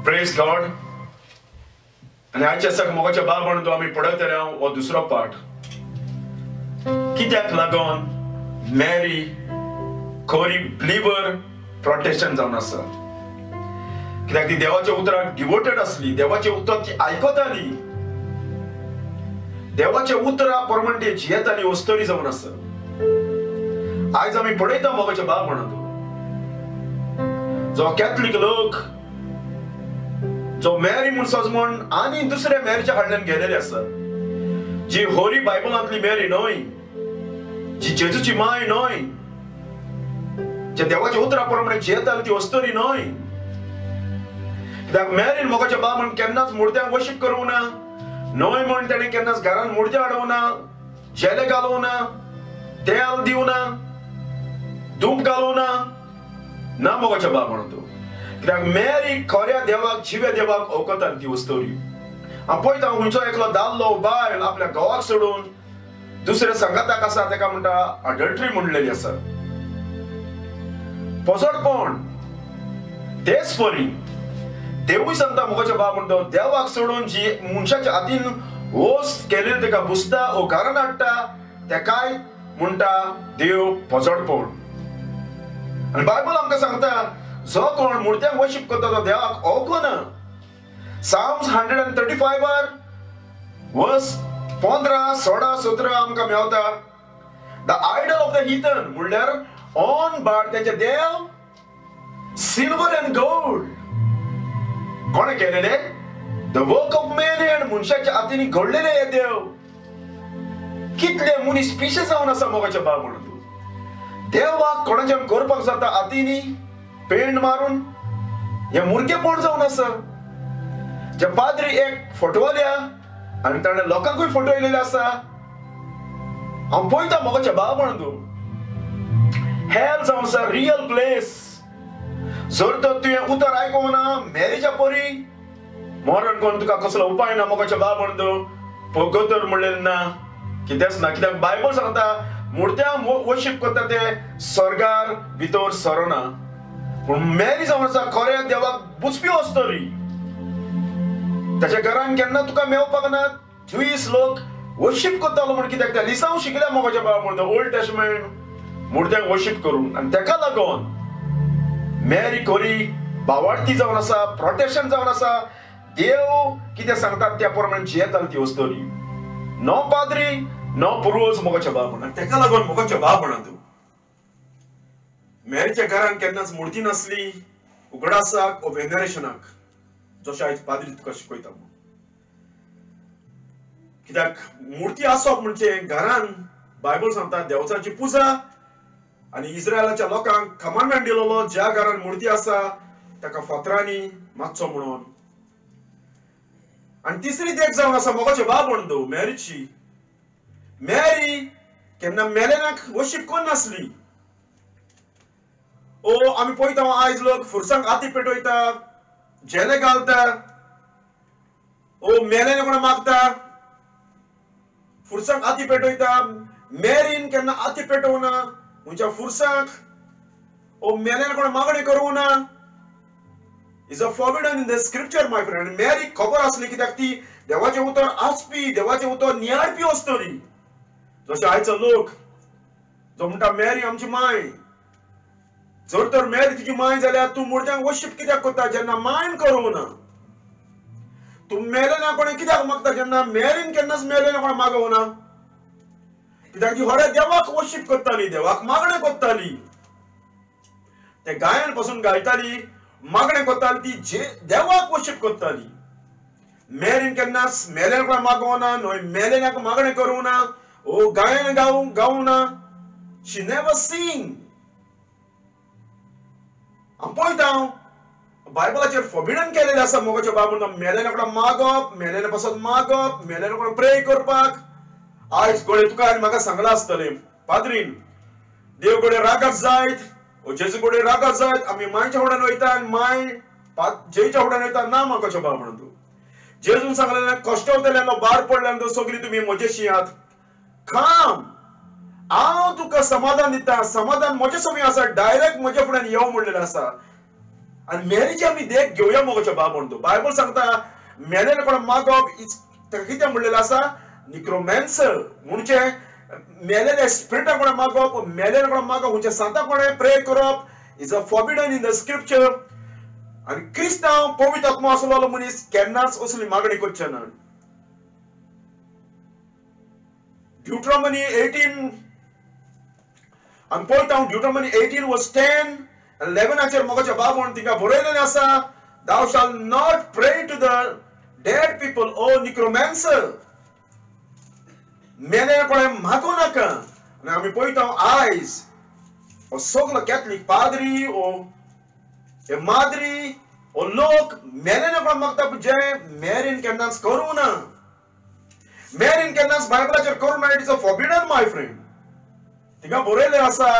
Praise God. आणि आजच्या सगळ्या बाब म्हणून आम्ही पडत राहू हो दुसरो पाठ. कित्याक लागून मॅरी खोरी बिलीवर प्रोटेक्शन जावन आसा. कित्याक ती देवाच्या उतराक डिवोटेड असली, देवाचे उतर ती आयकताली, देवाचे उतरा प्रमाण ती जियेताली वस्तरी जावन आसा. आज आम्ही पळयता मोगाचे बाब म्हणून जो कॅथलिक लोक जो मॅरी म्हूण सजमोन आनी दुसऱ्या मॅरीच्या कडल्यान गेलेले आसा, जी होरी बायबलांतली मॅरी न्हय, जी जेजूची माय न्हय, जे देवाच्या उतरा प्रमाणे जियेताली ती वस्तरी न्हय. कित्याक मॅरीन मोगाचे बाब म्हणून केन्नाच मुर्त्यांक वर्शीप करूंक ना, न्हय म्हूण तेणें केन्नाच घरान मुर्ते हाडूंक ना, जेले घालूंक ना, तेल दिवं ना, धूप घालूंक ना मोगाचे बाब म्हणून तूं. कित्याक मॅरी खऱ्या देवाक जिव्या देवाक ओळखताली ती वस्तरी. पळयता खंयचो एकलो दादलो बायल आपल्या घोवाक सोडून दुसऱ्या संगाताक आसा तेका म्हणटा अडल्टरी म्हणलेली आसा, पोसडपण. तेच परी देवूय सांगता मोगाचे बाब म्हणतो देवाक सोडून जी मनशाच्या हातीन वस्त केलेली तेका बुसता ओ घरान हाडटा तेकाय म्हणटा देव पोसडपण. आणि बायबल आमकां सांगता जो कोण मुर्त्यांक वर्शीप करता तो देवाक ओळखना. साम्स 135 वर्स 15, 16, 17 आमकां मेळटा. द आयडल ऑफ द हीथन म्हणल्यार ऑन बाट तेचे देव सिल्वर अँड गोल्ड कोणे केलेले? The work of man hand, मनशाच्या हातीन घडलेले हे देव. कितले मनीस पिशे जावन आसा मोगाचे बाब म्हणून तूं. देवाक कोणाच्यान करपाक जाता हातीनी पेंड मारून हे मुर्गेपण जावन आसा. जे पाद्री एक फटवल्या आनी ताणें लोकांकूय फटवयलेले आसा. हांव पळयता मोगाचे बाब म्हणून तूं हेल जावन आसा रियल प्लेस. जर तर तुवें उतर आयकूंक ना मॅरीच्या परी मरण कोण तुका कसलो उपाय ना मोगाचे बाब म्हणून तूं पगोतर म्हणलेलें ना, कितेंच ना. कित्याक बायबल सांगता मुर्त्यांक वर्शीप करता ते स्वर्गार भितर सरोना. पूण मॅरी जावन आसा खऱ्या देवाक बुजपी वस्तरी. ताच्या घरान केन्ना तुका मेवपाक ना. 20 लोक वर्शीप करतालो म्हण कित्याक त्या लिसांव शिकल्या मोगाचे बाब म्हणून ओल्ड टेस्टमेंट मुर्त्यांक वर्शीप करून. आनी तेका लागून मॅरी खरी भावार्थी जावन आसा, प्रोटेक्शन जावन आसा. देव कितें सांगतात त्या प्रमाणे जियेताली ती वस्तरी. नो पाद्री नो पुर्वज मोगाचे बाब म्हणून. तेका लागून मोगाचे बाब म्हणून तूं मॅरीच्या घरान केन्नाच मुर्ती नासली उगडासाक ओ वेनरेशनाक, जशें आयज पाद्री तुका शिकयता. कित्याक मुर्ती आसप म्हणजे घरान बायबल सांगता देवचाची पुजा. आनी इस्रायलाच्या लोकांक कमांडमेंट दिलोलो ज्या घरान मुर्ती आसा ताका फातरांनी मातसो म्हणून. आनी तिसरी देख जावन आसा मोगाचे बाब म्हणून तूं मॅरीची. मॅरी केन्ना मेलेनाक वर्शीप करनासली. ओ आमी पळयता आयज लोक फुरसांक हाती पेटयता, जेले घालता, ओ मेलेले कोण मागता, फुरसांक हाती पेटयता. मॅरीन केन्ना हाती पेटोवना म्हणजे फुरसांक ओ मेलेले कोण मागणी करूंक ना. Is a forbidden in the scripture my friend. मॅरी खबर आसली कित्याक ती देवाचे उतर आसपी, देवाचे उतर नियाळपी वस्तरी. जशें आयचो लोक जो म्हणटा मॅरी आमची माय. जर तर मॅरी तुजी माय जाल्यार तूं मुर्त्यांक वर्शीप कित्याक करता जेन्ना मायन करूंक ना? तूं मेलेल्या कोणी कित्याक मागता जेन्ना मॅरीन केन्नाच मेलेल्या कोण मागोवं ना? कित्याक ती खऱ्या देवाक वर्शीप करताली, देवाक मागणें करताली. ते गायन पासून गायताली, मागणें करताली, ती देवाक वर्शीप करताली. मॅरीन केन्नाच मेलेल्या कोण मागोवं ना, न्हय मेलेल्याक मागणें करूंक ना, ओ गायन गावूंक ना. शी नेवर सिंग. हांव पळयता बायबलाचेर फॉरबिडन केलेलें आसा मोगाचे बाब म्हणून मेलेल्या कोण मागप, मेलेल्या पासून मागप, मेलेल्या कोण प्रे करपाक. आयज गोळे तुका आनी म्हाका सांगलां आसतलें पाद्रीन देव गोडे रागात जायत, ओ जेजू गोडे रागात जायत. आमी मायच्या फुड्यान वयता आनी माय जेच्या फुड्यान वयता ना मोगाचे बाब म्हणून तूं. जेजून सांगलें कश्ट जाल्यार बार पडल्यान सगळीं तुमी म्हजेशी आहात. खाम हांव तुका समाधान दिता. समाधान म्हजे समी आसा. डायरेक्ट म्हजे फुड्यान येव म्हणलेलें आसा. आणि मेरीची आमी देख घेवया मोगाच्या बाब म्हणतो. बायबल सांगता मेलेले कोण मागप ताका कितें म्हणलेलें आसा, निक्रोमॅन्सर म्हणजे मेलेले स्पिरिटा कोण मागप, मेलेले कोण मागप म्हणजे सांता कोणें प्रे करप is a forbidden in the scripture. आणि क्रिस्तांव पवित्र आत्मा असलेलो मनीस केन्नाच असली मागणी करचे ना. ड्युट्रोनॉमी 18 आणि पळयता हांव ड्युट्रोनॉमी 18 वर्स 10 11 मोगाच्या बाब म्हणून तिका बरयलेलें आसा, thou shalt not pray to the dead people, O necromancer. मेले कोणें मागो नाका. आनी आमी पळयता आयज हो सगलो कॅथलीक पाद्री ओ माद्री ओ लोक मेलेले कोण मागता जे मेरीन केन्नाच करूं ना. मेरीन केन्नाच बायबलाचेर करूं ना. It is a forbidden my friend. तिका बरयलें आसा,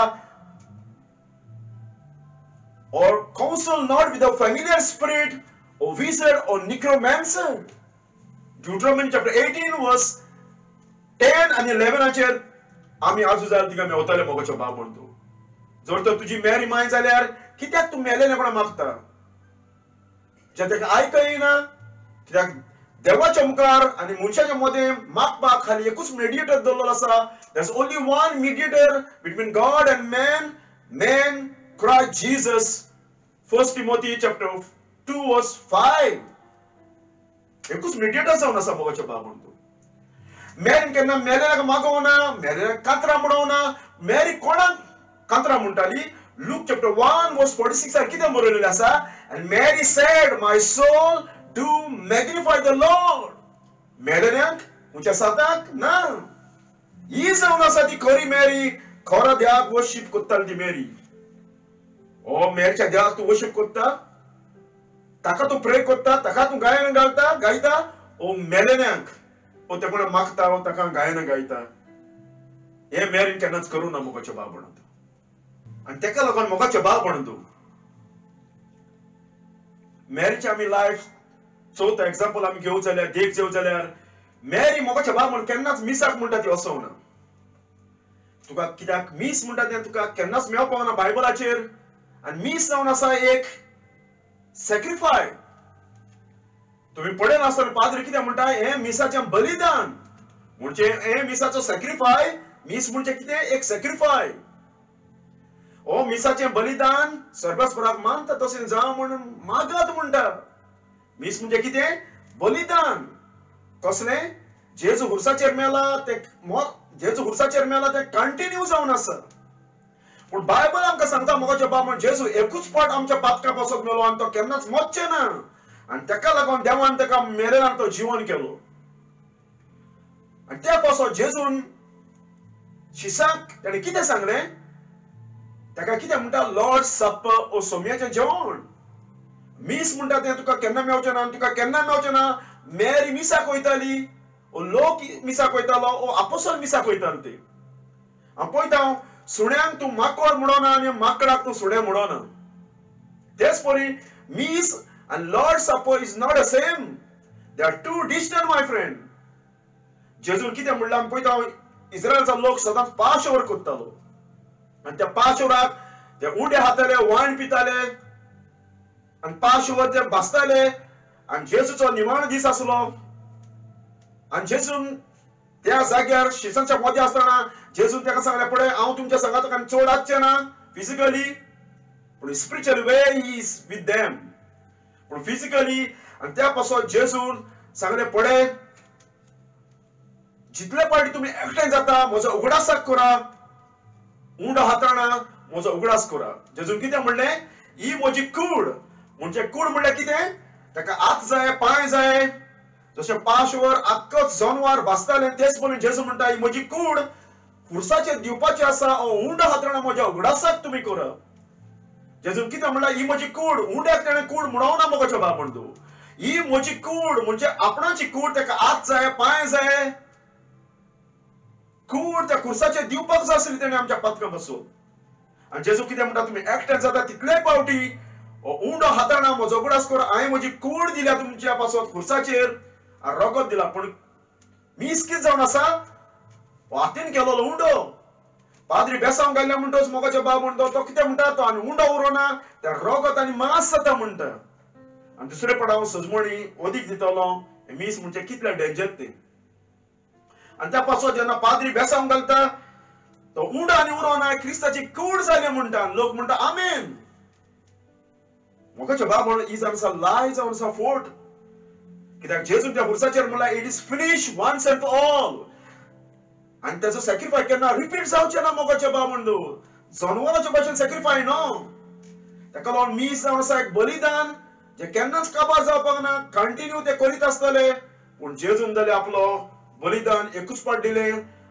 or counsel not with a familiar spirit or wizard or necromancer. Deuteronomy chapter 18 verse 10 आणि 11 आम्ही आजू जाल तिका मेवताले मोगाचो बाब म्हणतो. जर तर तुजी मेरी माय जाल्यार कित्याक तूं मेलेले कोणा मागता, जे ताका आयकय ना. कित्याक देवाच्या मुखार आणि मनशाच्या मदें मागपाक खाली एकूच मेडिएटर दवरलेलो आसा. There is only one mediator between God and man Christ Jesus. 1 Timothy chapter 2 verse 5. एकूच मेडिएटर जावन आसा मोगाच्या बाब म्हणतो. मेरीन केन्ना मेलेल्याक मागोवना, मेलेल्याक कातरां म्हणोवना. मेरी कोणाक कातरां म्हणटाली. लूक चॅप्टर 1 वर्स 46 कितें बरयलेलें आसा, and Mary said, my soul do magnify the Lord. मेलेल्यांक म्हणजे साताक ना. ही जावन आसा ती खरी मेरी, खरो देवाक वर्शिप करताली ती मेरी. ओ मेरीच्या देवाक तू वर्शिप करता, ताका तू प्रे करता, ताका तू गायन गायता. ओ मेलेल्यांक ओ ते कोणा मागता ओ ताका गायन गायता. हे मेरीन केन्नाच करूं ना मोगाच्या बाब म्हणून. आणि तेका लागून मोगाच्या बाब म्हणतो मेरीची आमी लायफ चवथा एक्झाम्पल आमी घेवं जाल्यार देख जेव जाल्यार मेरी मोगाच्या बाब म्हणून केन्नाच मिसाक म्हणटा ती असो ना. तुका कित्याक मिस म्हणटा तें तुका केन्नाच मेळपाक ना बायबलाचेर. आणि मिस जावन आसा एक सॅक्रिफाय. तुम्ही पळयला आसतना पाद्री कितें म्हणटा, हे मिसाचें बलिदान म्हणजे हे मिसाचो सॅक्रिफाय. मिस म्हणजे कितें, एक सॅक्रिफाय. ओ मिसाचें बलिदान सर्वस्वराक मानता तशें जावं म्हणून मागात म्हणटा. मिस म्हणजे कितें, बलिदान. कसलें, जेजू हुर्साचेर मेला ते जेजू हुर्साचेर मेला ते कंटिन्यू जावन आसा. पूण बायबल आमकां सांगता मोगाचो बाब म्हण जेजू एकूच फावट आमच्या पातका पासत मेलो आनी तो केन्नाच मरचे ना. आनी तेका लागून देवान ताका मेलेल्यार तो जिवन केलो. आनी त्या पासत जेजून शिसाक ताणें कितें सांगलें, ताका कितें म्हणटा, लॉर्ड सप्पर ओ सोम्याचें जेवण. मीस म्हणटा तें तुका केन्ना मेळचें ना, तुका केन्ना मेळचें ना. मेरी मिसाक वयताली, ओ लोक मिसाक वयतालो, ओ आपोसल मिसाक वयताले ते. हांव पळयता सुण्यांक तूं माकड म्हणोना आनी माकडाक तूं सुणें म्हणोना. तेच परी मीस and Lord's Supper is not the same. They are two distant, my friend. जेजून कितें म्हणलां आमी पळयता, इस्रायलचो लोक सदांच पाशोवर करतालो. आनी त्या पाशोवराक ते उंडे हाताले, वायन पिताले आनी पाशोवर ते भाजताले. आनी जेजूचो निमाणो दीस आसलो आनी जेजून त्या जाग्यार शिसांच्या मदें आसतना जेजून ताका सांगलें, पळय हांव तुमच्या संगात चड आसचें ना फिजिकली, पूण spiritual way he is with them. पूण फिजिकली आनी त्या पासत जेजून सांगलें, पळय जितले पावटी तुमी एकठांय जाता म्हजो उगडासाक करा, उंड हाताळना म्हजो उगडास करा. जेजून कितें म्हणलें, ही म्हजी कूड. म्हणजे कूड म्हणल्यार कितें, ताका हात जाय, पांय जाय. जशें पाशवर आख्खोच जनवार भाजताले तेच म्हणून जेजू म्हणटा, ही म्हजी कूड खुर्साचेर दिवपाची आसा, उंड हाताळना म्हज्या उगडासाक तुमी करा. जेजून कितें म्हणला, ही म्हजी कूड. उंड्याक ताणें कूड म्हणोना मोगाचो बाब म्हणतो. ही म्हजी कूड म्हणजे आपणाची कूड. ताका हात जाय, पांय जाय. कूड त्या खुर्साचेर दिवपाक जाय आसली ताणें आमच्या पातका बसून. आनी जेजू कितें म्हणटा, तुमी एकठांय जाता तितले पावटी उंडो हाताळना म्हजो उगडास करा. हांवें म्हजी कूड दिल्या तुमच्या पासत खुर्साचेर आनी रगत दिला. पूण मीस कितें जावन आसा, हातीन केलोलो उंडो. पाद्री बेसांव घाल्ल्या म्हणटोच मोगाचे बाब म्हणतो तो कितें म्हणटा तो आनी उंडो उरोना त्या रोगत आनी मास जाता म्हणटा. आनी दुसरे पडाव सजमणी ओदीक दितलो मीस म्हणजे कितले डेंजर ते. आनी त्या पासो जेन्ना पाद्री बेसांव घालता तो उंडो आनी उरोना क्रिस्ताची कूड जाली म्हणटा. लोक म्हणटा आमेन. मोगाचे बाब म्हणून ही जावन आसा लाई जावन आसा फोट. कित्याक जेजून त्या खुर्साचेर म्हणल्यार it is finish once and all. आणि त्याचं सॅक्रिफाय केन्ना रिपीट जावचे ना मोगाचे बाब म्हणून. जनवराच्या भाशेन सॅक्रिफाय न्हू. ताका लागून मीस जावन आसा एक बलिदान जे केन्नाच काबार जावपाक ना. कंटिन्यू ते करीत आसतले. पूण जेजून जाल्यार आपलो बलिदान एकूच पाट दिले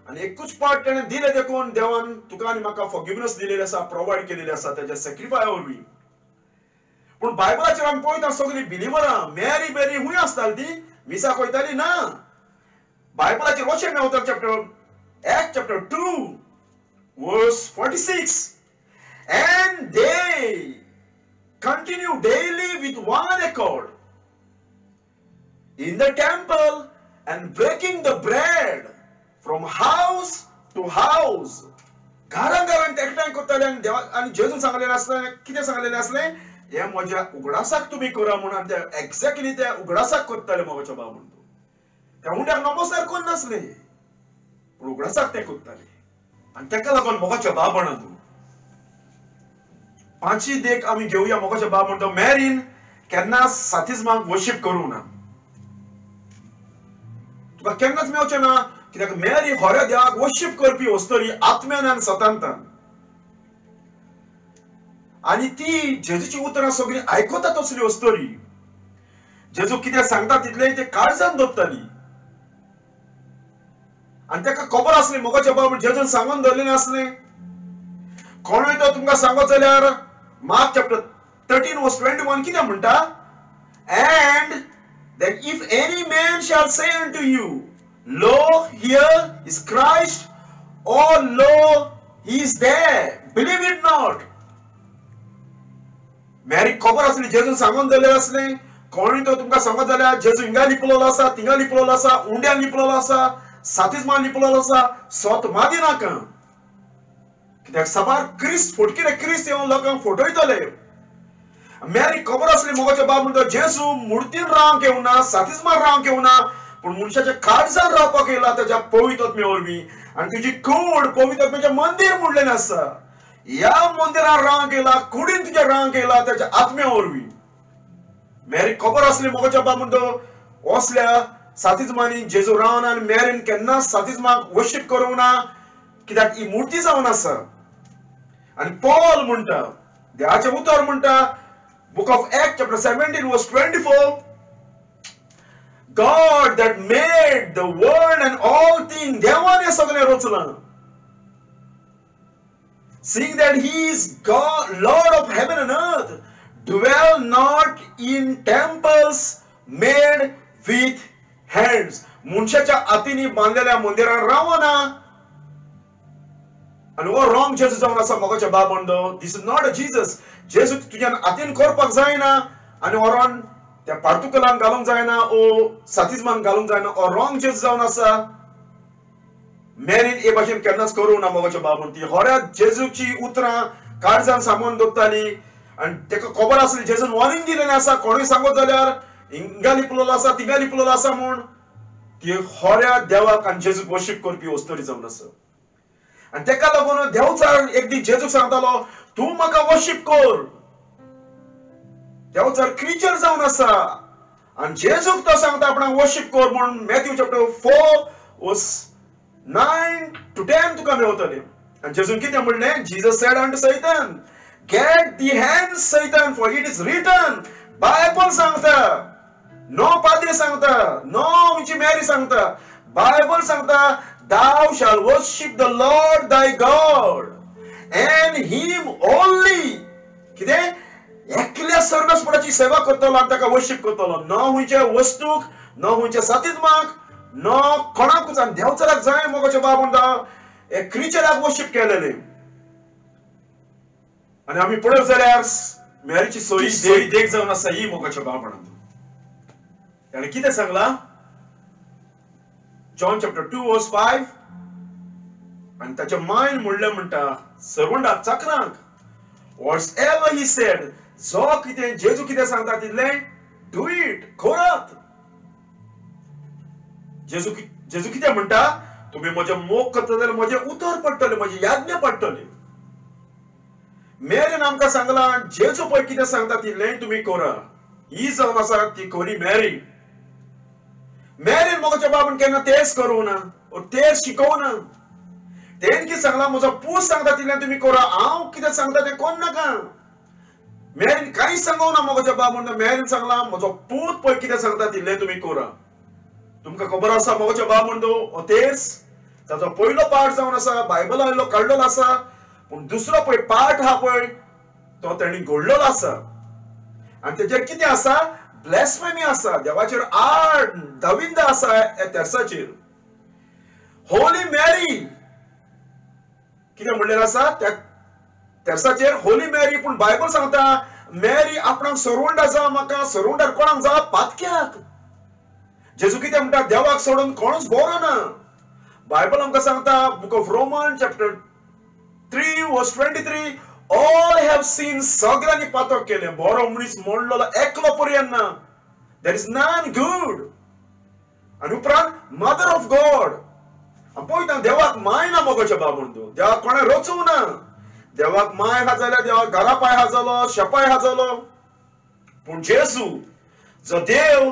आनी एकूच पाट तेणें दिले देखून देवान तुका आनी म्हाका फॉरगिवनेस दिलेली आसा, प्रोवायड केलेली आसा त्याच्या सॅक्रिफाया वरवीं. पूण बायबलाचेर आमी पळयता सगळीं बिलिवरां मेरी बेरी खूंय आसताली ती मिसा कोयताली ना. बायबलाचेर वचन Mewat chapter Acts chapter 2 verse 46, and they continue daily with one accord in the temple and breaking the bread from house to house. घरान एकठांय करताले आनी जेजून सांगलेलें आसलें कितें सांगलेलें आसलें हे म्हज्या उगडासाक तुमी करा म्हणून ते एक्झॅक्टली ते उगडासाक करताले मोगाचे बाब म्हणून. त्या हुंड्याक नमस्कार कोण नासले उगडासाक ते करताले. आनी तेका लागून मोगाचे बाब म्हणून पांचवी देख आमी घेवया. मोगाचे बाब म्हणतो मॅरीन केन्ना सातिजमाक वर्शीप करूं ना. तुका केन्नाच मेवचें ना कित्याक मॅरी खऱ्या देवाक वर्शीप करपी वस्तरी आत्म्यान आनी सतांतान. आनी ती जेजूची उतरां सगळीं आयकता तसली वस्तरी. जेजू कितें सांगता तितलें ते काळजान दवरताली. आनी ताका खबर आसली मोगाचे बाब जेजून सांगून दवरलेलें आसलें. कोणूय तो तुमकां सांगत जाल्यार मार्क चॅप्टर 13 वर्स 21 कितें म्हणटा. End that if any man shall say unto you, lo, here is Christ, or lo, he is there, believe it not. मॅरी खबर आसली जेजून सांगून दवरलेलें आसलें. कोणूय तो तुमकां सांगत जाल्यार जेजू हिंगा लिपलेलो आसा, थिंगा लिपलेलो आसा, उंड्यान लिपलेलो आसा, सातिजमान लिपलेलो आसा, सोत मादी नाका. कित्याक सबार क्रिस्त फोटकिरे क्रिस्त येवन लोकांक फोटयतले. मॅरी खबर आसली मोगाचे बाब म्हणटा जेजू मुर्तीन रावंक येवना, सातिजमान रावंक येवना, पूण मनशाच्या काळजान रावपाक येयला ताच्या पवित्र आत्म्या वरवीं. आनी तुजी कूड पवित्र आत्म्याचें मंदीर म्हणलेलें आसा. ह्या मंदिरान रावंक येयला, कुडीन तुज्या रावंक येयला ताच्या आत्म्या वरवीं. मॅरी खबर आसली मोगाचे बाब म्हणटा असल्या सातिजमानी जेजू रावना आनी मॅरीन केन्नाच सातिजमाक वर्शीप करूंक ना कित्याक ही मुर्ती जावन आसा. आनी पॉल म्हणटा देवाचें उतर म्हणटा बुक ऑफ एक्ट चॅप्टर 17 वर्स 24, God that made the world and all things, देवान हें सगळें रचलां. Seeing that he is God, Lord of heaven and earth, dwell not in temples made with hands. मनशाच्या हातींनी बांदलेल्या मंदिरान रावना. आनी हो रॉंग जेजू जावन आसा मोगाचे बाब म्हणटो. दिस इज नॉट अ जीसस. जेजू तुज्यान हातीन करपाक जायना आनी व्हरोन त्या पार्तुकलान घालूंक जायना ओ सातिजमान घालूंक जायना. हो रॉंग जेजू जावन आसा. मॅरीन हे भाशेन केन्नाच करूं ना मोगाचे बाब म्हणून. ती खऱ्या जेजूची उतरां काळजान सांगून दवरताली आनी ताका खबर आसली जेजून वॉर्निंग दिलेलें आसा. कोणूय सांगत जाल्यार हिंगा लिपलेलो आसा, थिंगा लिपलेलो आसा म्हूण ती खऱ्या देवाक आनी जेजूक वर्शीप करपी वस्तरी जावन आसा. आनी ताका लागून देवचार एक दीस जेजूक सांगतालो तूं म्हाका वर्शीप कर. देवचार क्रिचर जावन आसा आनी जेजूक तो सांगता आपणाक वर्शीप कर म्हूण. मॅथ्यू चॅप्टर 4 वर्स 9 to 10 तुका मेवतलें. आनी जेजून कितें म्हणलें. Jesus sed unto Satan, get thee hence Satan, for it is written. Bible सांगता, नो पाद्री सांगता, नो आमची मॅरी सांगता. बायबल सांगता thou shalt worship the Lord thy God and him only. कितें एकल्या सर्वेस्पराची सेवा करतलो आनी ताका वर्शीप करतलो. न हुंयच्या वस्तूक, न हुंयच्या सातिजमाक, न कोणाकूच. आनी देवचाराक जाय मोगाचे बाब म्हणटा हे क्रिचराक वर्शीप केलेले. आनी आमी पळयत जाल्यार मॅरीची सोयी देख जावन आसा ही मोगाचे बाब म्हणटा. ताणें कितें सांगलां. John chapter 2 verse 5, आणि ताच्या मायन म्हणलें म्हणटा सर्वंटाक चाकरांक, व्हॉट्स एवर ही सेड, जो कितें जेजू कितें सांगता तितलें डू इट, करात. जेजू कितें म्हणटा, तुम्ही म्हजे मोग करता जाल्यार म्हजे उतर पडटले, म्हजी याज्ञा पडटली. मेरीन आमकां सांगला जेजू पळय कितें सांगता तितलें तुमी करा. ही जावन आसा ती खरी मेरी. मेरीन मोगाच्या बाबून केन्ना तेच करूं ना, तेच शिकोवना. तेन कितें सांगला, म्हजो पूत सांगता तितलें तुमी करा, हांव कितें सांगता तें कोण नाका. मेरीन कांयच सांगोना मोगाच्या बाबून. मेरीन सांगला म्हजो पूत पळय कितें सांगता तितलें तुमी करा. तुमकां खबर आसा मोगाच्या बाबून तेच ताचो पयलो पाठ जावन आसा, बायबलांतलो काडलेलो आसा. पूण दुसरो पळय पाठ आहा पळय तो तांणी घडलेलो आसा. आनी तेजेर कितें आसा, ब्लॅस्फेमी आसा, देवाचेर आड दविंदा आसा ह्या तेर्साचेर. होली मेरी कितें म्हणलेलें आसा त्या तेर्साचेर, होली मेरी. पूण बायबल सांगता मेरी आपणाक सरवंडा जा, म्हाका सरवंडार कोणाक जा, पातक्याक. जेजू कितें म्हणटा, देवाक सोडून कोणूच बरो ना. बायबल आमकां सांगता, बुक ऑफ रोमन चॅप्टर 3 वर्स 23, ऑल हॅव सीन, सगळ्यांनी पातक केलें, बरो मनीस म्हणलेलो एकलो पर्यंत ना. There is none good. आनी उपरांत मदर ऑफ गॉड. पळयता देवाक माय ना मोगाच्या बाबून. देवाक कोणें रचूंक ना. देवाक माय हा जाल्यार देवाक घरा पाय हा जालो, शेपाय हा जालो. पूण जेजू जो देव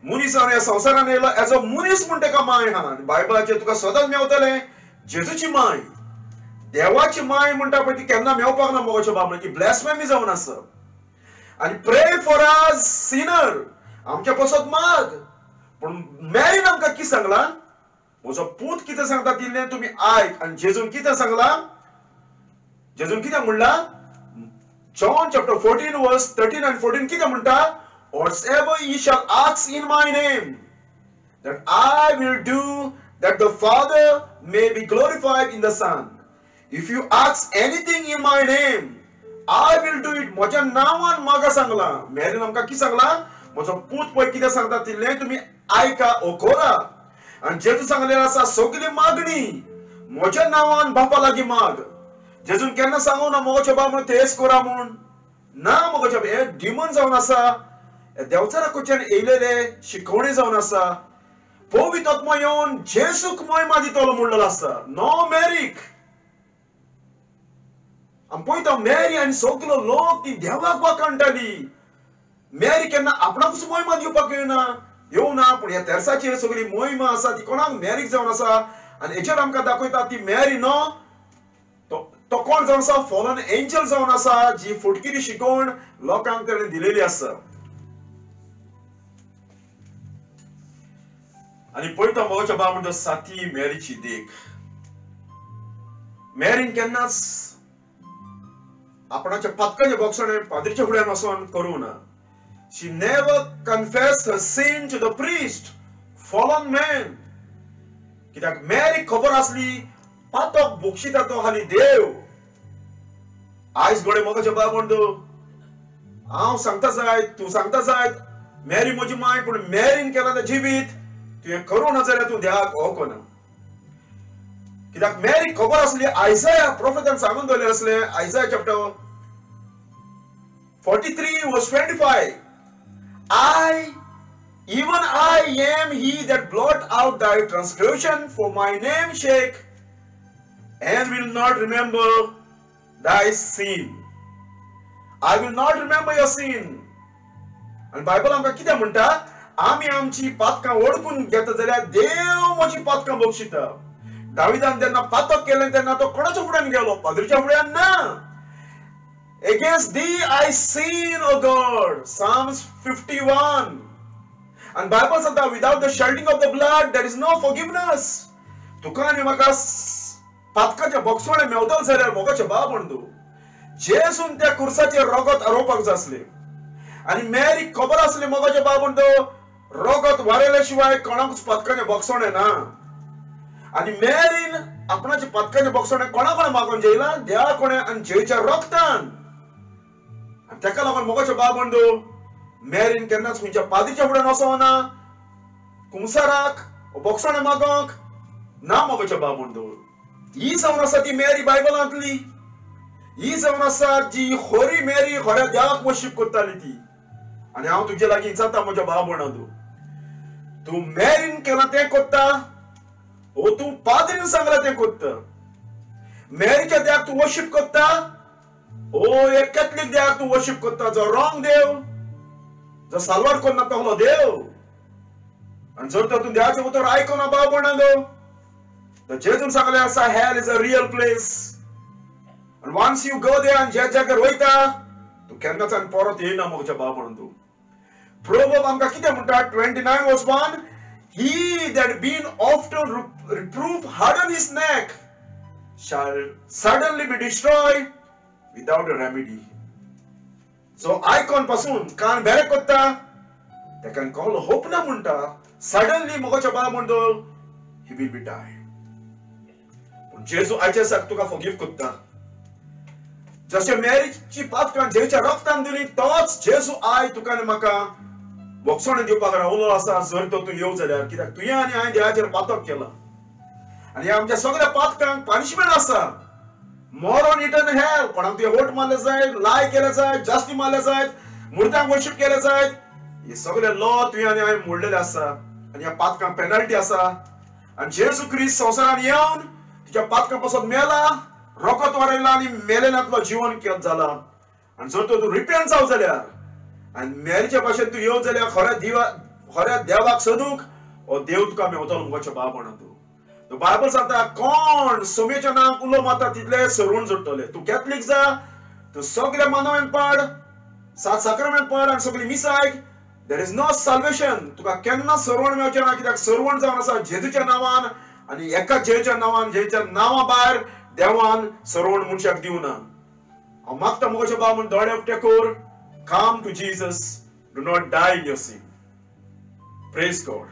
मनीसान ह्या संवसारान येयलो, एज अ मनीस म्हण तेका माय हा. बायबलाचेर तुका सदांच मेवतलें जेजूची माय. देवाची माय म्हणटा पळय ती केन्ना मेवपाक ना मोगाच्या बाबून. ती ब्लॅस्फेमी जावन आसा. आनी प्रे फॉर अस सिनर, आमच्या पासत माग. पूण मेरीन आमकां कितें सांगला, म्हजो पूत कितें सांगता तितलें तुमी आयक. आनी जेजून कितें सांगला, जेजून कितें म्हणला, जॉन चॅप्टर 14 वर्स 13 and 14 कितें म्हणटा, whatsoever ye shall ask in my name, that I will do, that the Father may be glorified in the Son. If you ask anything in my name, I will do it. म्हज्या नांवान मागा सांगला. Marine आमकां कितें सांगला, म्हजो पूत पळय कितें सांगता तितलें तुमी आयका ओ करा. आनी जेजू सांगलेलें आसा, सगळी मागणी म्हज्या नांवान बापा लागीं माग. जेजून केन्ना सांगूं ना मोगाच्या बाबून तेच करा म्हूण ना. मोगाच्या हे डिमन जावन आसा, देवचारा कडच्यान येयलेले शिकवणी जावन आसा. पवित्र आत्मा येवन जेजूक महिमा दितलो म्हणलेलो आसा, नो मेरीक. आमी पळयता मेरी आनी सगलो लोक ती देवाक वाखाणटाली. मेरी केन्ना आपणाकूच महिमा दिवपाक येवना. पूण ह्या तेर्साचेर सगळी महिमा आसा ती कोणाक, मेरीक जावन आसा. आनी हेचेर आमकां दाखयता ती मेरी न्हू, तो कोण जावन आसा, फॉलन एंजल जावन आसा, जी फुटकिरी शिकवण लोकांक तेणें दिलेली आसा. आनी पळयता मोगाच्या बाबून साती मेरीची देख. मेरीन केन्नाच आपणाच्या पातकाचे बोगसणे पाद्रीच्या फुड्यान वचोन करूं ना. She never confessed her sin to the priest, fallen man. कित्याक मेरी खबर आसली पातक बोगशिता तो हाली देव. आयज घडये मोगाच्या बाबून हांव सांगता जायत, तूं सांगता जायत, मेरी म्हजी माय. पूण मेरीन केला तें जिवीत तुवें करूं ना जाल्यार तूं देवाक वळखना. कित्याक मेरी खबर आसली, आयसाया प्रोफेटान सांगून दवरलेलें आसलें, आयसाया चॅप्टर 43 वर्स 25, even I am he that blot out thy transgression for my name's sake, and will not remember thy sin. I will not remember your sin. आणि बायबल आमकां कितें म्हणटा, आमी आमची पातकां ओळखून घेता जाल्यार देव म्हजी पातकां बक्षिता. दाविदान जेन्ना पातक केलें तेन्ना तो कोणाच्या फुड्यान गेलो, पाद्रीच्या फुड्यान ना. Against thee I sin, O God. Psalms 51. And Bible says that without the shedding of the blood there is no forgiveness. तुका आनी म्हाका पातकाच्या बोगसोणे मेवतले जाल्यार मोगाच्या बाबून जेसून त्या कुर्साचेर रगत आरोवपाक जाय आसलें. आनी मेरीक खबर आसली मोगाच्या बाबून रगत वारयल्या शिवाय कोणाकूच पातकाचे बोगसोणे ना. आनी मेरीन आपणाचे पातकाचे बोगसोणे कोणा कोणा मागून जेयला, देवा कोणे आनी जेयच्या रगतान. आनी तेका लागून मोगाच्या बाबून मेरीन केन्नाच खंयच्या पाद्रीच्या फुड्यान वचोना, कुंसाराक बोगसोणे मागोंक ना मोगाच्या बाबून. ही जावन आसा ती मेरी बायबलांतली, ही जावन आसा जी खरी मेरी खऱ्या देवाक वर्शिप करताली ती. आनी हांव तुजे लागीं विचारता म्हज्या भाव भयणांनो, तूं मेरीन केलां तें कोत्ता ओ तूं पाद्रीन सांगलां तें कोत्ता? मेरीच्या देवाक तूं वर्शिप कोत्ता ओ एक कॅथलीक देवाक तूं वर्शिप कोत्ता, जो रॉंग देव, जो साल्वार कोन्ना तसलो देव? आनी जर तर तूं देवाचें उतर आयकना भाव भयणांनो, तर जेजून सांगलें आसा hell is a real place. And once you go there and ज्या जाग्यार वयता तूं केन्नाच आनी परत येयना म्हज्या भाव भयणांनो. प्रोवर्ब आमकां कितें म्हणटा 29:1, he that been often reproved harden his neck shall suddenly be destroyed without a remedy. So icon पासून कान बेरे कोत्ता तेका कॉल होप ना म्हणटा, सडनली म्हज्या भाव भयणांनो he will be die. पूण जेजू आयचे दिसाक तुका फॉरगिव कोत्ता. जशें मेरीची पातकां जेच्या रक्तान दिली, तोच जेजू आय तुका आनी म्हाका वखसोणी दिवपाक रावलो आसा. जर तर तूं येव जाल्यार, कित्याक तुवें आनी हांवें देवाचेर पातक केला आनी आमच्या सगळ्या पातकांक पनिशमेंट आसा. मॉरन इटर्न हेल. कोणाक तुवें वोट मारले जायत, लाय केले जायत, जास्ती मारले जायत, मुर्त्यांक वर्शिप केले जायत, हे सगळे लॉ तुवें आनी हांवें मोडलेले आसा आनी ह्या पातकांक पेनल्टी आसा. आनी जेजू क्रिस्त संवसारान येवन तुज्या पातकां पासून मेला, रोखत वारयला आनी मेलेल्यांतलो जिवन केलं जाला. आनी जर तर तूं रिपेंट जाव जाल्यार आनी मेरीच्या भाशेन तूं येव जाल्यार खऱ्या देवाक सोदूंक हो देव तुका मेवतलो म्हज्या भाव भयणांनो. बायबल सांगता कोण सोमेच्या नांवाक उलो मारता तितले सरवण जोडटले. तूं कॅथलीक जा, तूं सगळे मानवें पाड, 7 साक्रामेंट पाड आनी सगळी मिस आयक, देर इज नो सल्वेशन. तुका केन्ना सरवण मेळचें ना, कित्याक सरवण जावन आसा जेजूच्या नांवान आनी एकाच जेजूच्या नांवान, जेच्या नांवा भायर देवान सरवण मनशाक दिवना. हांव मागता म्हज्या भाव म्हण दोळे उक्ते कर, come to Jesus, do not die in your sin. Praise God.